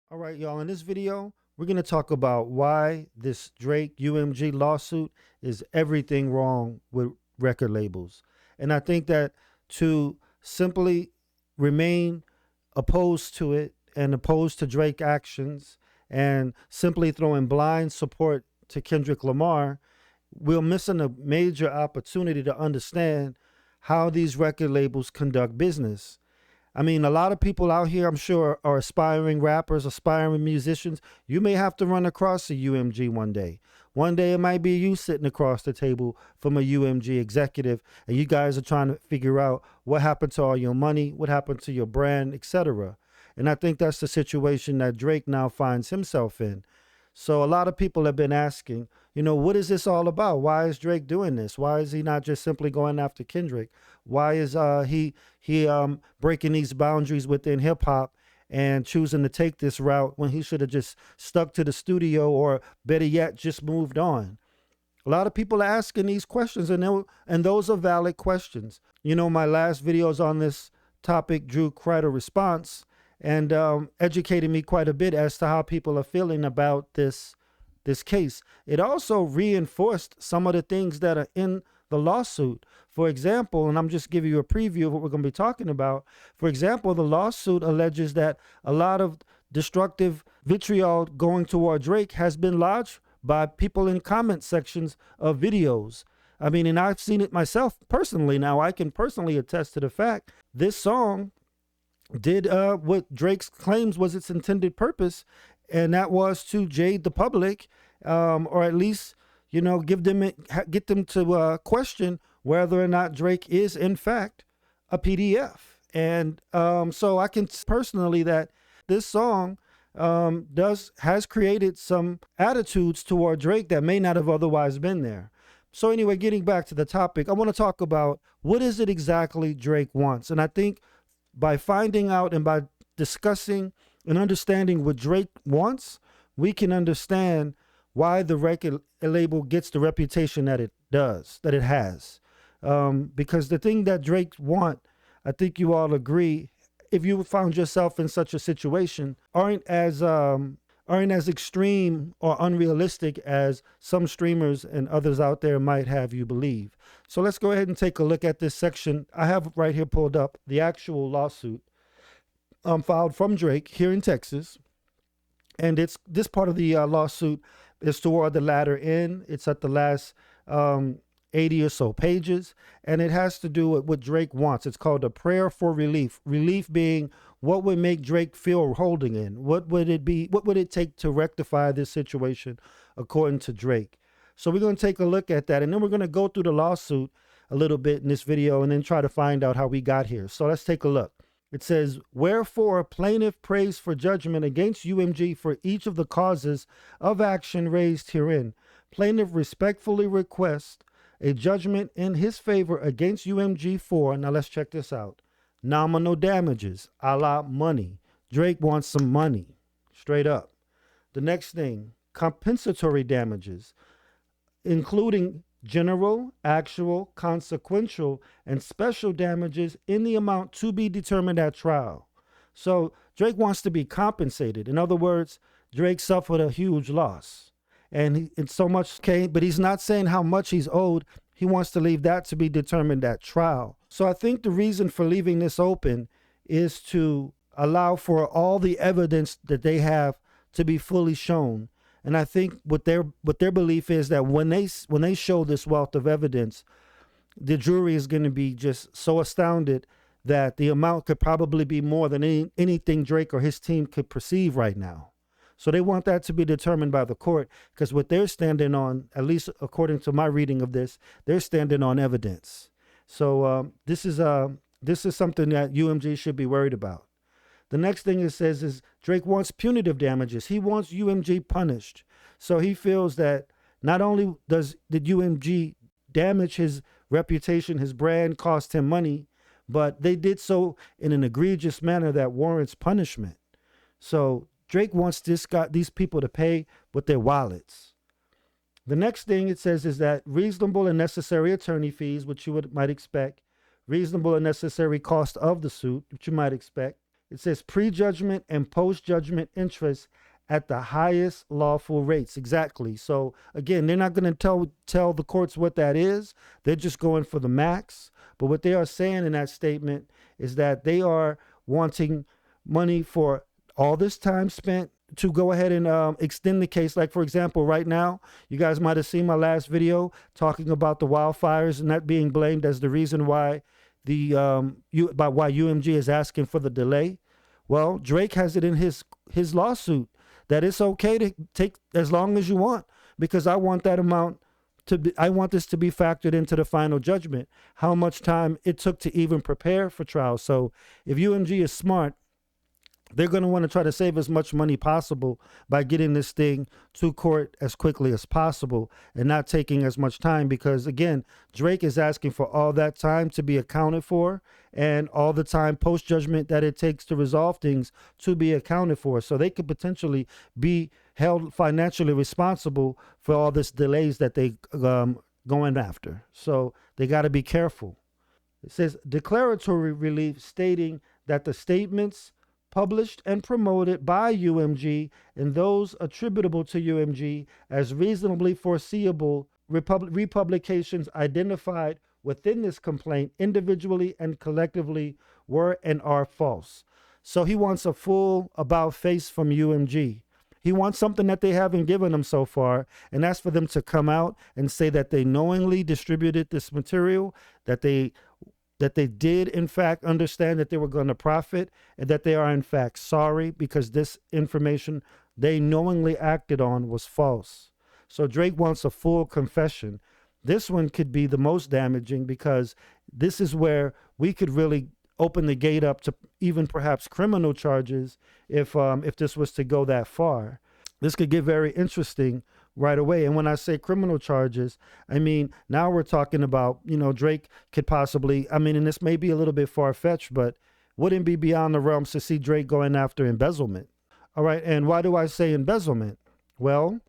All right, y'all. In this video, we're going to talk about why this Drake UMG lawsuit is everything wrong with record labels. And I think that to simply remain opposed to it and opposed to Drake actions and simply throwing blind support to Kendrick Lamar, we're missing a major opportunity to understand how these record labels conduct business. I mean, a lot of people out here, I'm sure, are aspiring rappers, aspiring musicians. You may have to run across a UMG one day. One day it might be you sitting across the table from a UMG executive, and you guys are trying to figure out what happened to all your money, what happened to your brand, etc. And I think that's the situation that Drake now finds himself in. So a lot of people have been asking, what is this all about? Why is Drake doing this? Why is he not just simply going after Kendrick? Why is he breaking these boundaries within hip hop and choosing to take this route when he should have just stuck to the studio, or better yet, just moved on? A lot of people are asking these questions, and those are valid questions. My last videos on this topic drew quite a response and educated me quite a bit as to how people are feeling about this case. It also reinforced some of the things that are in the lawsuit. For example, and I'm just giving you a preview of what we're going to be talking about. For example, the lawsuit alleges that a lot of destructive vitriol going toward Drake has been lodged by people in comment sections of videos. I mean, and I've seen it myself personally. Now, I can personally attest to the fact this song did what Drake's claims was its intended purpose, and that was to jade the public, or at least get them to question whether or not Drake is in fact a PDF. And so I can personally that this song has created some attitudes toward Drake that may not have otherwise been there. So anyway, getting back to the topic, I want to talk about what is it exactly Drake wants. And I think by finding out and by discussing and understanding what Drake wants, we can understand why the record label gets the reputation that it does, that it has. Because the thing that Drake want, I think you all agree, if you found yourself in such a situation, aren't as extreme or unrealistic as some streamers and others out there might have you believe. So let's go ahead and take a look at this section. I have right here pulled up the actual lawsuit filed from Drake here in Texas. And it's this part of the lawsuit is toward the latter end. It's at the last 80 or so pages, and it has to do with what Drake wants. It's called a prayer for relief. Relief being what would make Drake feel holding in? What would it be? What would it take to rectify this situation according to Drake? So we're going to take a look at that, and then we're going to go through the lawsuit a little bit in this video and then try to find out how we got here. So let's take a look. It says, wherefore plaintiff prays for judgment against UMG for each of the causes of action raised herein. Plaintiff respectfully requests a judgment in his favor against UMG for, now let's check this out, nominal damages, a la money. Drake wants some money, straight up. The next thing, compensatory damages, including general, actual, consequential, and special damages in the amount to be determined at trial. So Drake wants to be compensated. In other words, Drake suffered a huge loss. And it's so much came, but he's not saying how much he's owed. He wants to leave that to be determined at trial. So I think the reason for leaving this open is to allow for all the evidence that they have to be fully shown. And I think what their belief is that when they show this wealth of evidence, the jury is going to be just so astounded that the amount could probably be more than anything Drake or his team could perceive right now. So they want that to be determined by the court, because what they're standing on, at least according to my reading of this, they're standing on evidence. So this is something that UMG should be worried about. The next thing it says is Drake wants punitive damages. He wants UMG punished. So he feels that not only did UMG damage his reputation, his brand, cost him money, but they did so in an egregious manner that warrants punishment. So Drake wants these people to pay with their wallets. The next thing it says is that reasonable and necessary attorney fees, which you might expect, reasonable and necessary cost of the suit, which you might expect, It says prejudgment and post-judgment interest at the highest lawful rates. Exactly. So again, they're not going to tell the courts what that is. They're just going for the max. But what they are saying in that statement is that they are wanting money for all this time spent to go ahead and extend the case. Like, for example, right now, you guys might have seen my last video talking about the wildfires and that being blamed as the reason why why UMG is asking for the delay. Well, Drake has it in his lawsuit that it's okay to take as long as you want, because I want that amount I want this to be factored into the final judgment, how much time it took to even prepare for trial. So if UMG is smart, they're going to want to try to save as much money possible by getting this thing to court as quickly as possible and not taking as much time, because again, Drake is asking for all that time to be accounted for and all the time post-judgment that it takes to resolve things to be accounted for. So they could potentially be held financially responsible for all this delays that they going after. So they got to be careful. It says declaratory relief stating that the statements published and promoted by UMG and those attributable to UMG as reasonably foreseeable republications identified within this complaint individually and collectively were and are false. So he wants a full about face from UMG. He wants something that they haven't given him so far, and that's for them to come out and say that they knowingly distributed this material, that they did in fact understand that they were going to profit, and that they are in fact sorry because this information they knowingly acted on was false. So Drake wants a full confession. This one could be the most damaging because this is where we could really open the gate up to even perhaps criminal charges if this was to go that far. This could get very interesting right away. And when I say criminal charges, I mean, now we're talking about, Drake could possibly, and this may be a little bit far-fetched, but wouldn't be beyond the realms to see Drake going after embezzlement. All right, and why do I say embezzlement? Well,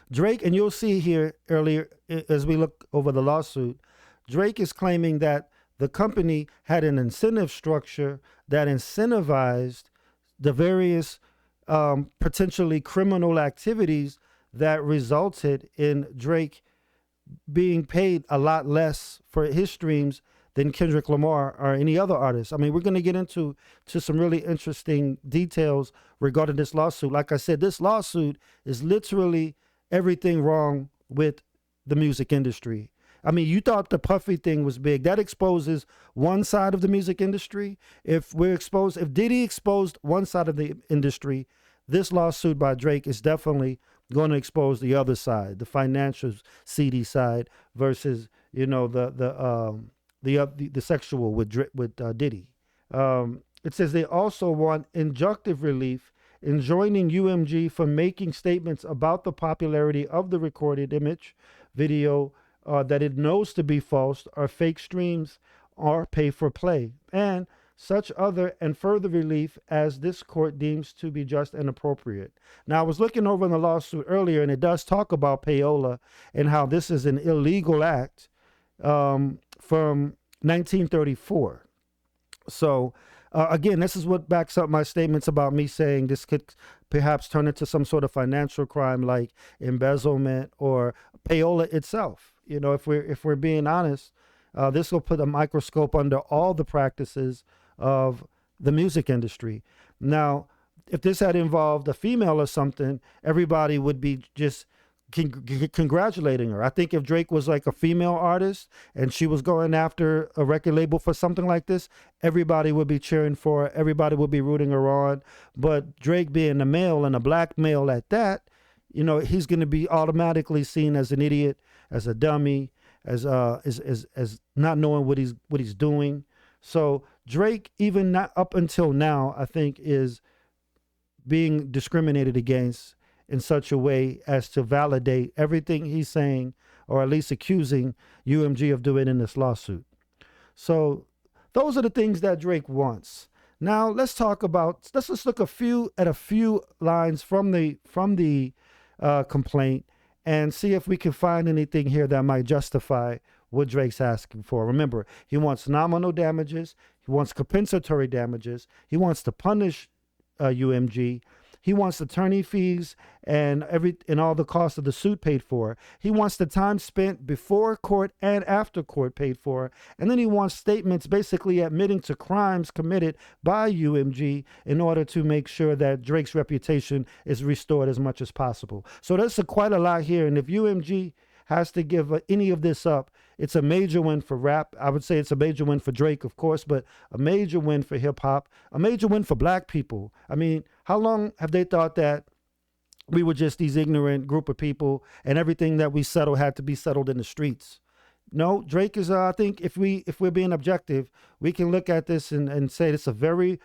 Drake, and you'll see here earlier as we look over the lawsuit, Drake is claiming that the company had an incentive structure that incentivized the various potentially criminal activities that resulted in Drake being paid a lot less for his streams than Kendrick Lamar or any other artist. I mean, we're going to get into some really interesting details regarding this lawsuit. Like I said, this lawsuit is literally everything wrong with the music industry. I mean, you thought the Puffy thing was big. That exposes one side of the music industry. If Diddy exposed one side of the industry, this lawsuit by Drake is definitely going to expose the other side, the financial seedy side versus, the sexual with Diddy. It says they also want injunctive relief enjoining UMG from making statements about the popularity of the recorded image, video, that it knows to be false or fake streams or pay for play, and such other and further relief as this court deems to be just and appropriate. Now, I was looking over in the lawsuit earlier, and it does talk about payola and how this is an illegal act from 1934. So, again, this is what backs up my statements about me saying this could perhaps turn into some sort of financial crime like embezzlement or payola itself. If we're being honest, this will put a microscope under all the practices of the music industry. Now, if this had involved a female or something, everybody would be just congratulating her. I think if Drake was like a female artist and she was going after a record label for something like this, everybody would be cheering for her. Everybody would be rooting her on. But Drake being a male and a black male at that, he's going to be automatically seen as an idiot, as a dummy, as not knowing what he's doing. So Drake, even not up until now, I think is being discriminated against in such a way as to validate everything he's saying, or at least accusing UMG of doing in this lawsuit. So those are the things that Drake wants. Now let's just look at a few lines from the complaint and see if we can find anything here that might justify what Drake's asking for. Remember, he wants nominal damages, he wants compensatory damages, he wants to punish UMG. He wants attorney fees and all the costs of the suit paid for. He wants the time spent before court and after court paid for. And then he wants statements basically admitting to crimes committed by UMG in order to make sure that Drake's reputation is restored as much as possible. So that's quite a lot here. And if UMG has to give any of this up, it's a major win for rap. I would say it's a major win for Drake, of course, but a major win for hip hop, a major win for black people. I mean, how long have they thought that we were just these ignorant group of people and everything that we settled had to be settled in the streets? No, Drake is, I think if we're being objective, we can look at this and say it's a very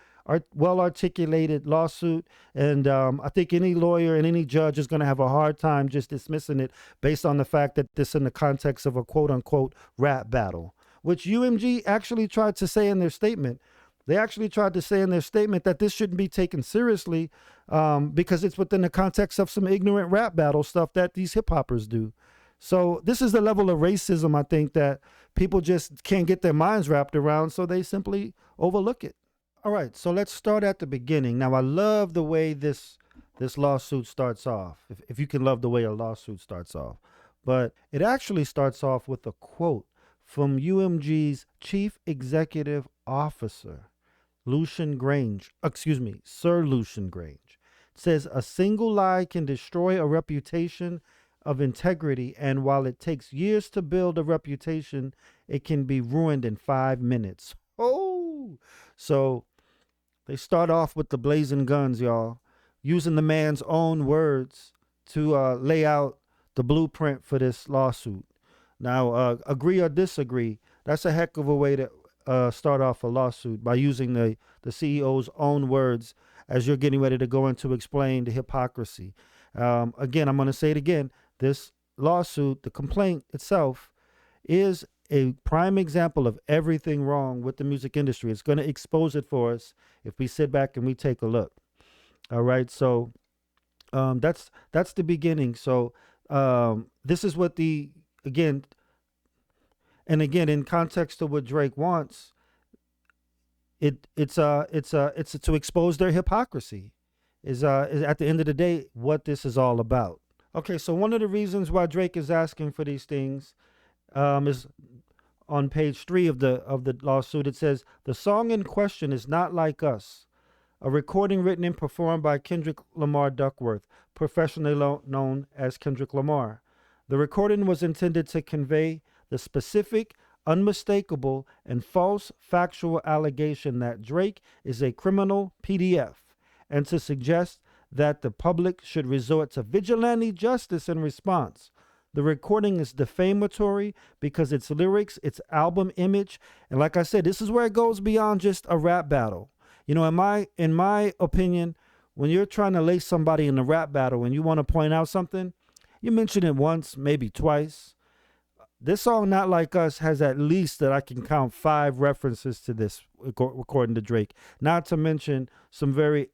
well-articulated lawsuit. And I think any lawyer and any judge is going to have a hard time just dismissing it based on the fact that this in the context of a quote-unquote rap battle, which UMG actually tried to say in their statement. They actually tried to say in their statement that this shouldn't be taken seriously because it's within the context of some ignorant rap battle stuff that these hip-hoppers do. So this is the level of racism, I think, that people just can't get their minds wrapped around, so they simply overlook it. All right, so let's start at the beginning. Now, I love the way this lawsuit starts off, if you can love the way a lawsuit starts off. But it actually starts off with a quote from UMG's chief executive officer, Sir Lucian Grange. It says, "A single lie can destroy a reputation of integrity, and while it takes years to build a reputation, it can be ruined in 5 minutes." Oh, so they start off with the blazing guns, y'all, using the man's own words to lay out the blueprint for this lawsuit. Now, agree or disagree, that's a heck of a way to start off a lawsuit, by using the CEO's own words as you're getting ready to go in to explain the hypocrisy. Again, I'm going to say it again. This lawsuit, the complaint itself, is a prime example of everything wrong with the music industry. It's going to expose it for us if we sit back and we take a look. All right, so that's the beginning. So this is what again, in context of what Drake wants, it's to expose their hypocrisy. Is at the end of the day what this is all about. Okay, so one of the reasons why Drake is asking for these things is on page 3 of the lawsuit. It says, "The song in question is Not Like Us, a recording written and performed by Kendrick Lamar Duckworth, professionally known as Kendrick Lamar. The recording was intended to convey the specific, unmistakable, and false factual allegation that Drake is a criminal PDF, and to suggest that the public should resort to vigilante justice in response. The recording is defamatory because its lyrics, its album image, and like I said, this is where it goes beyond just a rap battle. You know, in my opinion, when you're trying to lace somebody in a rap battle and you want to point out something, you mention it once, maybe twice. This song, Not Like Us, has at least, that I can count, 5 references to this, according to Drake. Not to mention some very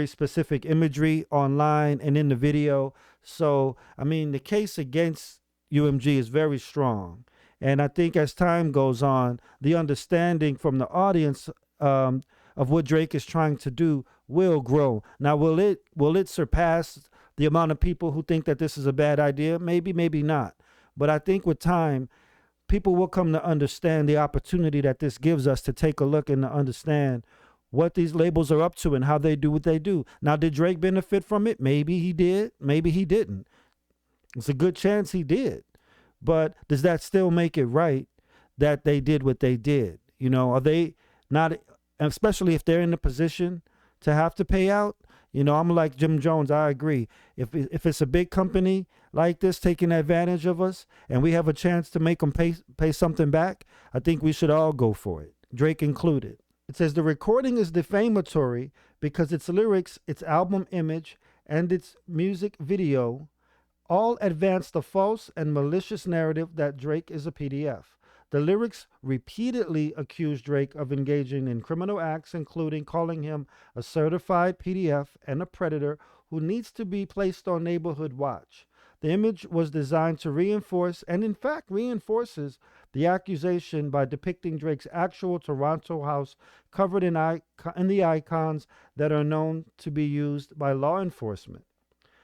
specific imagery online and in the video. So, I mean, the case against UMG is very strong. And I think as time goes on, the understanding from the audience of what Drake is trying to do will grow. Now, will it surpass the amount of people who think that this is a bad idea? Maybe, maybe not. But I think with time, people will come to understand the opportunity that this gives us to take a look and to understand what these labels are up to and how they do what they do. Now, did Drake benefit from it? Maybe he did. Maybe he didn't. It's a good chance he did. But does that still make it right that they did what they did? You know, are they not, especially if they're in a position to have to pay out? You know, I'm like Jim Jones. I agree. If it's a big company like this taking advantage of us and we have a chance to make them pay something back, I think we should all go for it, Drake included. It says the recording is defamatory because its lyrics, its album image, and its music video all advance the false and malicious narrative that Drake is a PDF. The lyrics repeatedly accuse Drake of engaging in criminal acts, including calling him a certified PDF and a predator who needs to be placed on neighborhood watch. The image was designed to reinforce, and in fact reinforces, the accusation by depicting Drake's actual Toronto house covered in the icons that are known to be used by law enforcement.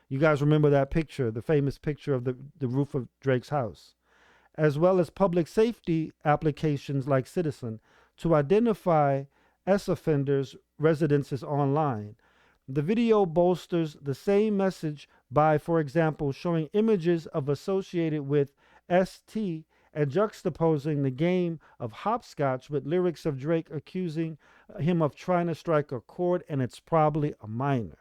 You guys remember that picture, the famous picture of the roof of Drake's house, as well as public safety applications like Citizen to identify S offenders' residences online. The video bolsters the same message by, for example, showing images of associated with ST and juxtaposing the game of hopscotch with lyrics of Drake accusing him of trying to strike a chord, and it's probably a minor.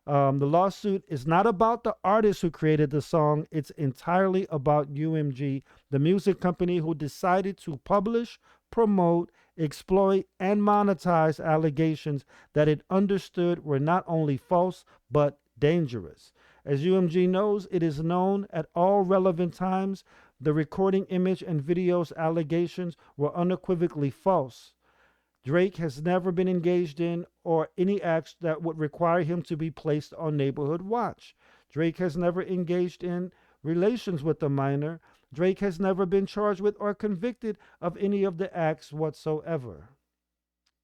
The lawsuit is not about the artist who created the song. It's entirely about UMG, the music company who decided to publish, promote, exploit, and monetize allegations that it understood were not only false, but dangerous. As UMG knows, it is known at all relevant times the recording image and videos allegations were unequivocally false. Drake has never been engaged in or any acts that would require him to be placed on neighborhood watch. Drake has never engaged in relations with a minor. Drake has never been charged with or convicted of any of the acts whatsoever.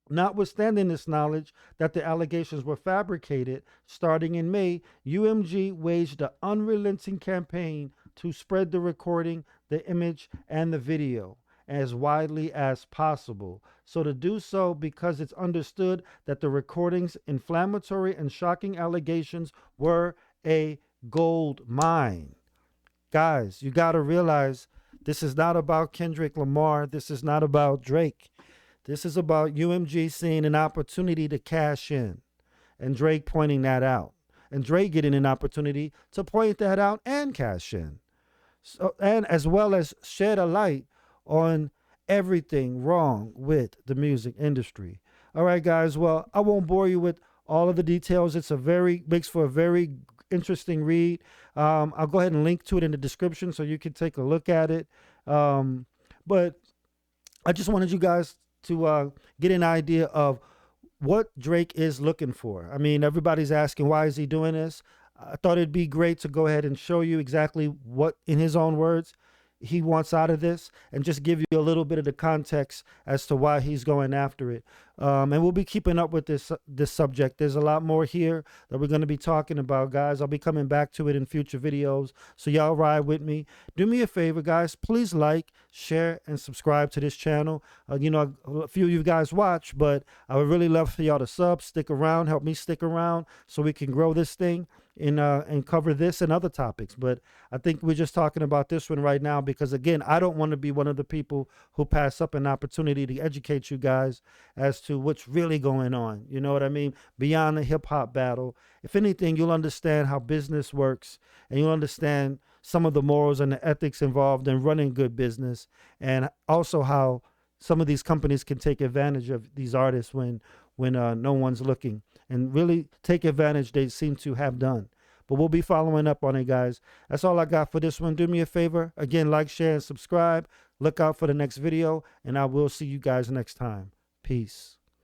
Notwithstanding this knowledge that the allegations were fabricated, starting in May, UMG waged an unrelenting campaign to spread the recording, the image, and the video as widely as possible. So to do so because it's understood that the recording's inflammatory and shocking allegations were a gold mine. Guys, you got to realize this is not about Kendrick Lamar. This is not about Drake. This is about UMG seeing an opportunity to cash in and Drake pointing that out, and Drake getting an opportunity to point that out and cash in. So, and as well as shed a light on everything wrong with the music industry. All right, guys. Well, I won't bore you with all of the details. It's makes for a very interesting read. I'll go ahead and link to it in the description so you can take a look at it. But I just wanted you guys to get an idea of what Drake is looking for. I mean, everybody's asking, why is he doing this? I thought it'd be great to go ahead and show you exactly what, in his own words, he wants out of this, and just give you a little bit of the context as to why he's going after it. And we'll be keeping up with this subject. There's a lot more here that we're going to be talking about, guys. I'll be coming back to it in future videos, so y'all ride with me. Do me a favor, guys. Please like, share, and subscribe to this channel. You know, a few of you guys watch, but I would really love for y'all to stick around, help me stick around so we can grow this thing and cover this and other topics. But I think we're just talking about this one right now because, again, I don't want to be one of the people who pass up an opportunity to educate you guys as to what's really going on. You know what I mean? Beyond the hip hop battle. If anything, you'll understand how business works, and you'll understand some of the morals and the ethics involved in running good business, and also how some of these companies can take advantage of these artists when no one's looking, and really take advantage they seem to have done. But we'll be following up on it, guys. That's all I got for this one. Do me a favor. Again, like, share, and subscribe. Look out for the next video, and I will see you guys next time. Peace.